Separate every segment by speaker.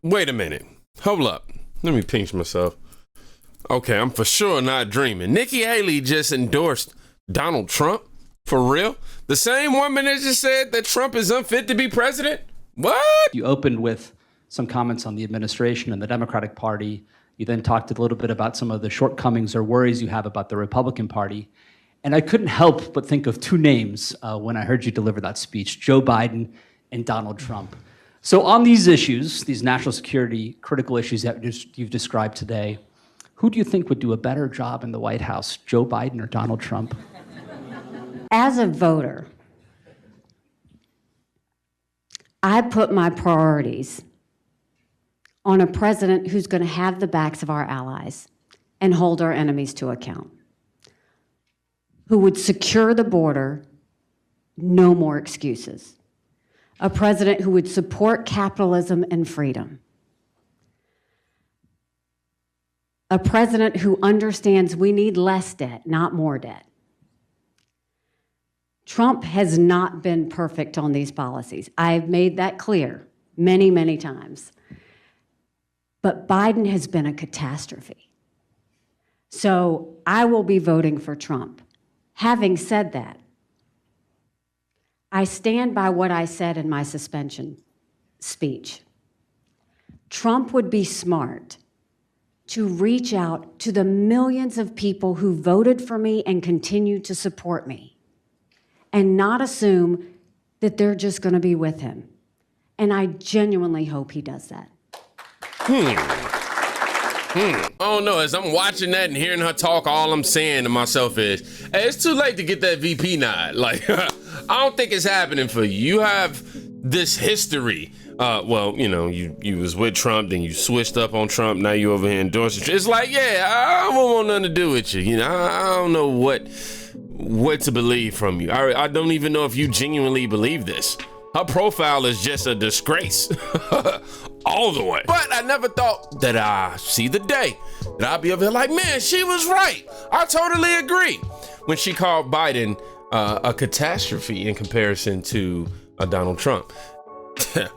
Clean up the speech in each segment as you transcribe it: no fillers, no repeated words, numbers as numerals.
Speaker 1: Wait a minute. Hold up. Let me pinch myself. Okay, I'm for sure not dreaming. Nikki Haley just endorsed Donald Trump? For real? The same woman that just said that Trump is unfit to be president? What?
Speaker 2: You opened with some comments on the administration and the Democratic Party. You then talked a little bit about some of the shortcomings or worries you have about the Republican Party. And I couldn't help but think of two names when I heard you deliver that speech, Joe Biden and Donald Trump. So on these issues, these national security critical issues that you've described today, who do you think would do a better job in the White House, Joe Biden or Donald Trump?
Speaker 3: As a voter, I put my priorities on a president who's going to have the backs of our allies and hold our enemies to account, who would secure the border, no more excuses, a president who would support capitalism and freedom, a president who understands we need less debt, not more debt. Trump has not been perfect on these policies. I've made that clear many, many times. But Biden has been a catastrophe. So I will be voting for Trump. Having said that, I stand by what I said in my suspension speech. Trump would be smart to reach out to the millions of people who voted for me and continue to support me, and not assume that they're just going to be with him. And I genuinely hope he does that.
Speaker 1: Oh no, as I'm watching that and hearing her talk, all I'm saying to myself is, hey, it's too late to get that VP nod. Like, I don't think it's happening for you. You have this history. Well, you know, you was with Trump, then you switched up on Trump, now you over here endorsing Trump. It's like, yeah, I don't want nothing to do with you. You know, I don't know what to believe from you. I don't even know if you genuinely believe this. Her profile is just a disgrace. All the way. But I never thought that I see the day that I'll be over here like, man, she was right. I totally agree. When she called Biden a catastrophe in comparison to Donald Trump.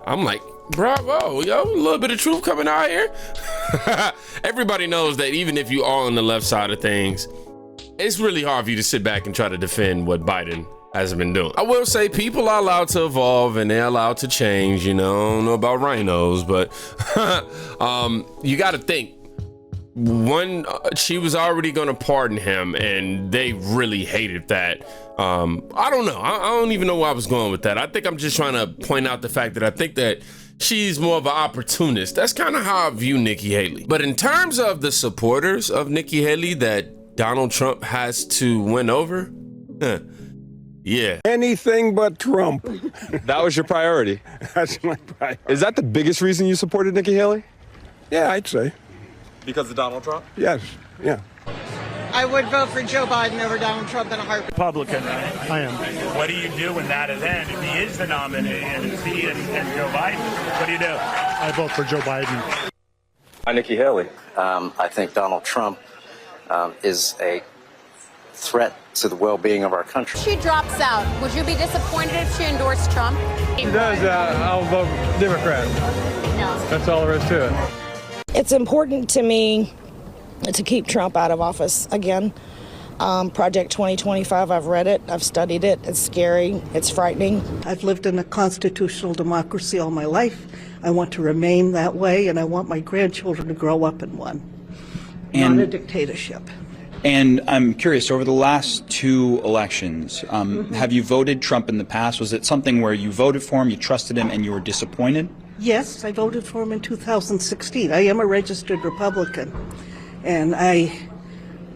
Speaker 1: I'm like, bravo, yo, a little bit of truth coming out here. Everybody knows that even if you are on the left side of things, it's really hard for you to sit back and try to defend what Biden has been doing. I will say people are allowed to evolve and they're allowed to change, you know. I don't know about rhinos, but you got to think. One, she was already going to pardon him, and they really hated that. I don't know. I don't even know where I was going with that. I think I'm just trying to point out the fact that I think that she's more of an opportunist. That's kind of how I view Nikki Haley. But in terms of the supporters of Nikki Haley that Donald Trump has to win over, yeah.
Speaker 4: Anything but Trump.
Speaker 5: That was your priority.
Speaker 4: That's my priority.
Speaker 5: Is that the biggest reason you supported Nikki Haley?
Speaker 4: Yeah, I'd say.
Speaker 5: Because of Donald Trump?
Speaker 4: Yes, yeah.
Speaker 6: I would vote for Joe Biden over Donald Trump in a heartbeat.
Speaker 7: Republican, right? I am. What do you do in that event if he is the nominee and it's he and Joe Biden? What do you do? I vote for Joe Biden.
Speaker 5: Hi, Nikki Haley.
Speaker 8: I think Donald Trump is a threat to the well-being of our country.
Speaker 9: She drops out. Would you be disappointed if she endorsed Trump?
Speaker 10: She does. I'll vote Democrat.
Speaker 9: No.
Speaker 10: That's all there is to it.
Speaker 11: It's important to me to keep Trump out of office again. Project 2025, I've read it, I've studied it, it's scary, it's frightening.
Speaker 6: I've lived in a constitutional democracy all my life. I want to remain that way, and I want my grandchildren to grow up in one, not a dictatorship.
Speaker 12: And I'm curious, over the last two elections, have you voted Trump in the past? Was it something where you voted for him, you trusted him, and you were disappointed?
Speaker 6: Yes, I voted for him in 2016. I am a registered Republican, and I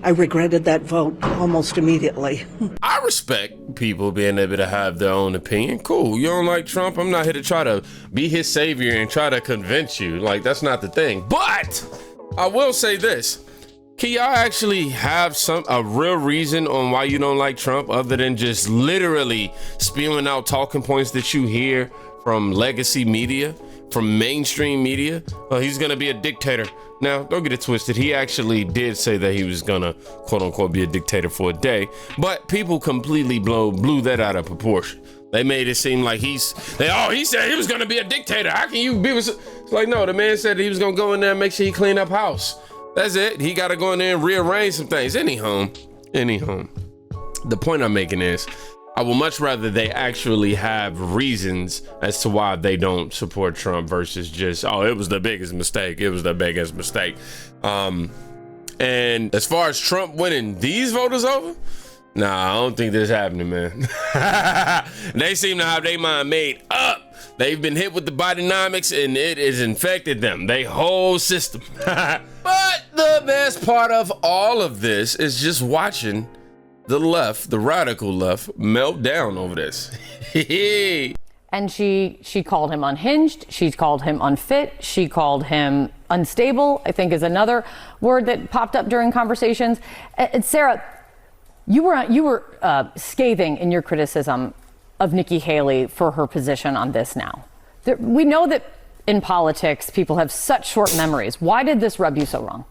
Speaker 6: regretted that vote almost immediately.
Speaker 1: I respect people being able to have their own opinion. Cool, you don't like Trump? I'm not here to try to be his savior and try to convince you. Like, that's not the thing. But I will say this. Can y'all actually have a real reason on why you don't like Trump other than just literally spewing out talking points that you hear from legacy media, from mainstream media? Oh, he's gonna be a dictator. Now, don't get it twisted. He actually did say that he was gonna, quote unquote, be a dictator for a day, but people completely blew that out of proportion. They made it seem like he said he was gonna be a dictator. How can you be? It's like, no, the man said he was gonna go in there and make sure he clean up house. That's it. He gotta go in there and rearrange some things. Anyhow, the point I'm making is, I would much rather they actually have reasons as to why they don't support Trump versus just, oh, it was the biggest mistake. It was the biggest mistake. And as far as Trump winning these voters over, nah, I don't think this is happening, man. They seem to have their mind made up. They've been hit with the Bidenomics and it has infected them, their whole system. But the best part of all of this is just watching the left, the radical left, melt down over this.
Speaker 13: And she called him unhinged. She called him unfit. She called him unstable, I think is another word that popped up during conversations. And Sarah, you were scathing in your criticism of Nikki Haley for her position on this now. We know that in politics, people have such short memories. Why did this rub you so wrong?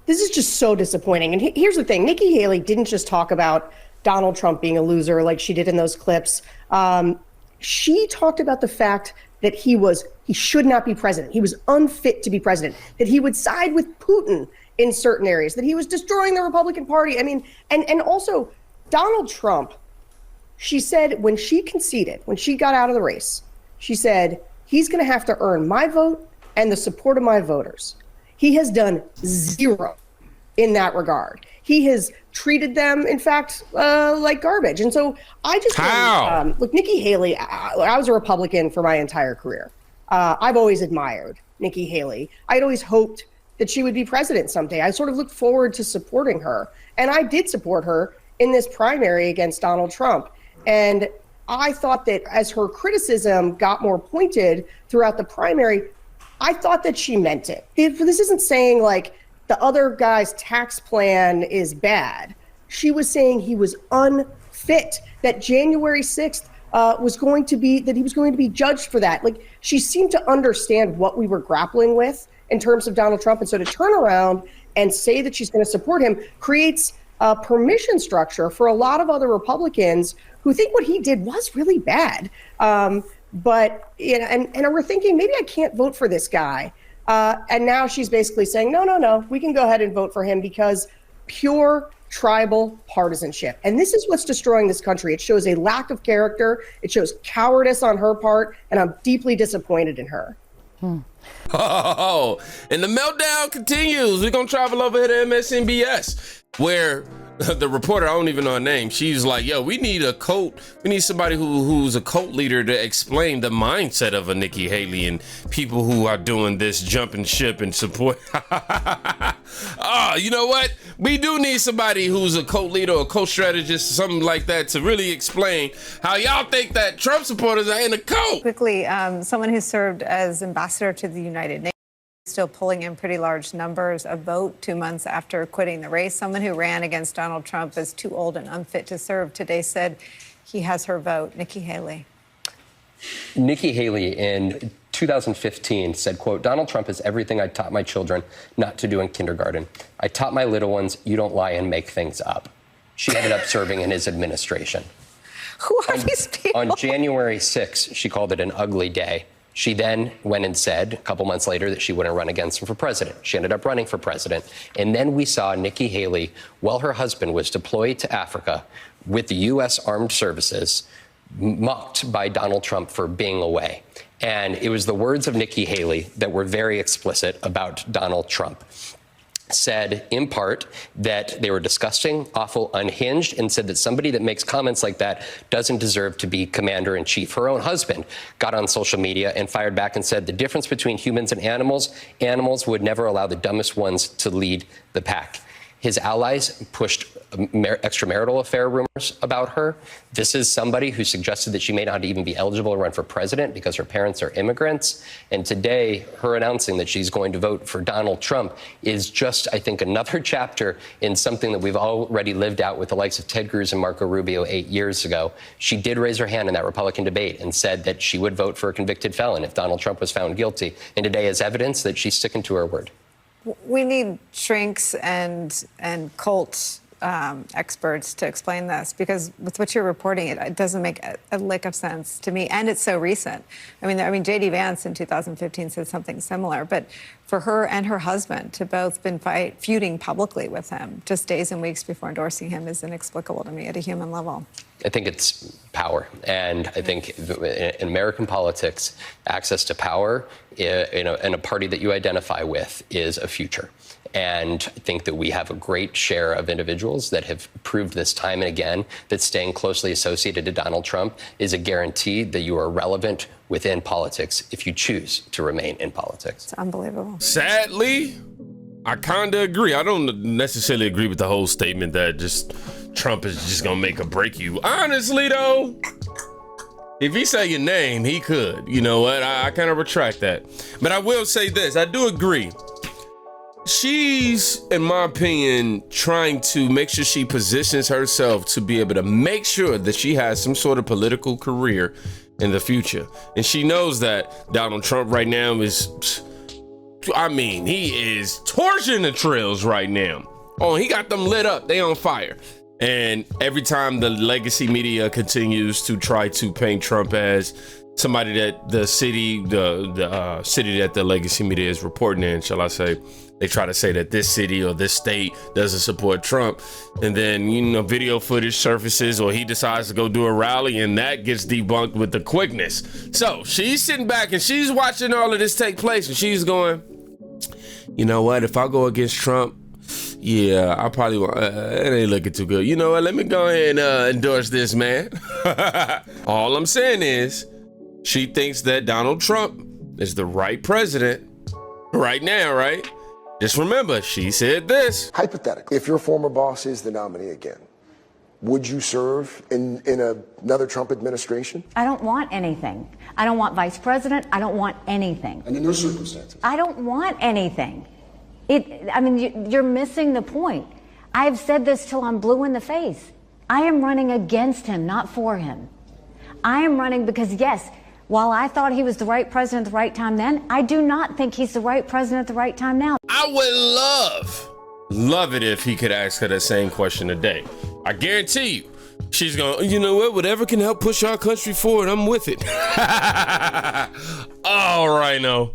Speaker 14: This is just so disappointing. And here's the thing. Nikki Haley didn't just talk about Donald Trump being a loser like she did in those clips. She talked about the fact that he should not be president. He was unfit to be president, that he would side with Putin in certain areas, that he was destroying the Republican Party. I mean, and also Donald Trump, she said when she conceded, when she got out of the race, she said, he's going to have to earn my vote and the support of my voters. He has done zero in that regard. He has treated them, in fact, like garbage. And so I just look, Nikki Haley, I was a Republican for my entire career. I've always admired Nikki Haley. I'd always hoped that she would be president someday. I sort of looked forward to supporting her. And I did support her in this primary against Donald Trump. And I thought that as her criticism got more pointed throughout the primary, I thought that she meant it. This isn't saying like the other guy's tax plan is bad. She was saying he was unfit, that January 6th was going to be judged for that. Like, she seemed to understand what we were grappling with in terms of Donald Trump. And so to turn around and say that she's going to support him creates a permission structure for a lot of other Republicans who think what he did was really bad. But, you know, and we're thinking, maybe I can't vote for this guy. And now she's basically saying, no, we can go ahead and vote for him because pure tribal partisanship. And this is what's destroying this country. It shows a lack of character. It shows cowardice on her part. And I'm deeply disappointed in her.
Speaker 1: Oh, and the meltdown continues. We're going to travel over here to MSNBS, where the reporter, I don't even know her name, she's like, yo, we need somebody who's a cult leader to explain the mindset of a Nikki Haley and people who are doing this jumping ship and support. You know what? We do need somebody who's a cult leader or a cult strategist or something like that to really explain how y'all think that Trump supporters are in a cult.
Speaker 15: Quickly, someone who served as ambassador to the United Nations, still pulling in pretty large numbers, a vote 2 months after quitting the race. Someone who ran against Donald Trump as too old and unfit to serve today said he has her vote. Nikki Haley.
Speaker 16: Nikki Haley in 2015 said, quote, Donald Trump is everything I taught my children not to do in kindergarten. I taught my little ones, you don't lie and make things up. She ended up serving in his administration.
Speaker 15: Who are these people?
Speaker 16: On January 6th, she called it an ugly day. She then went and said a couple months later that she wouldn't run against him for president. She ended up running for president. And then we saw Nikki Haley, while her husband was deployed to Africa with the U.S. Armed Services, mocked by Donald Trump for being away. And it was the words of Nikki Haley that were very explicit about Donald Trump. Said, in part, that they were disgusting, awful, unhinged, and said that somebody that makes comments like that doesn't deserve to be commander-in-chief. Her own husband got on social media and fired back and said the difference between humans and animals would never allow the dumbest ones to lead the pack. His allies pushed extramarital affair rumors about her. This is somebody who suggested that she may not even be eligible to run for president because her parents are immigrants. And today, her announcing that she's going to vote for Donald Trump is just, I think, another chapter in something that we've already lived out with the likes of Ted Cruz and Marco Rubio 8 years ago. She did raise her hand in that Republican debate and said that she would vote for a convicted felon if Donald Trump was found guilty. And today is evidence that she's sticking to her word.
Speaker 15: We need shrinks and cult experts to explain this, because with what you're reporting, it doesn't make a lick of sense to me, and it's so recent. I mean, J.D. Vance in 2015 said something similar, but for her and her husband to both been feuding publicly with him just days and weeks before endorsing him is inexplicable to me at a human level.
Speaker 16: I think it's power. And I think in American politics, access to power in a party that you identify with is a future. And I think that we have a great share of individuals that have proved this time and again that staying closely associated to Donald Trump is a guarantee that you are relevant within politics if you choose to remain in politics.
Speaker 15: It's unbelievable.
Speaker 1: Sadly, I kind of agree. I don't necessarily agree with the whole statement that just Trump is just gonna make or break you. Honestly, though, if he say your name, he could. You know what? I kind of retract that. But I will say this. I do agree. She's, in my opinion, trying to make sure she positions herself to be able to make sure that she has some sort of political career in the future. And she knows that Donald Trump right now is, he is torching the trails right now. Oh, he got them lit up. They on fire. And every time the legacy media continues to try to paint Trump as somebody that the city that the legacy media is reporting in, shall I say, they try to say that this city or this state doesn't support Trump. And then, video footage surfaces or he decides to go do a rally and that gets debunked with the quickness. So she's sitting back and she's watching all of this take place and she's going, you know what, if I go against Trump, yeah, I probably won't. It ain't looking too good. You know what? Let me go ahead and endorse this man. All I'm saying is she thinks that Donald Trump is the right president right now, right? Just remember, she said this.
Speaker 17: Hypothetically, if your former boss is the nominee again, would you serve in another Trump administration?
Speaker 18: I don't want anything. I don't want vice president. I don't want anything.
Speaker 17: And in those circumstances?
Speaker 18: I don't want anything. You're missing the point. I've said this till I'm blue in the face. I am running against him, not for him. I am running because, yes, while I thought he was the right president at the right time then, I do not think he's the right president at the right time now.
Speaker 1: I would love it if he could ask her the same question today. I guarantee you, she's going, you know what, whatever can help push our country forward, I'm with it. All right, no.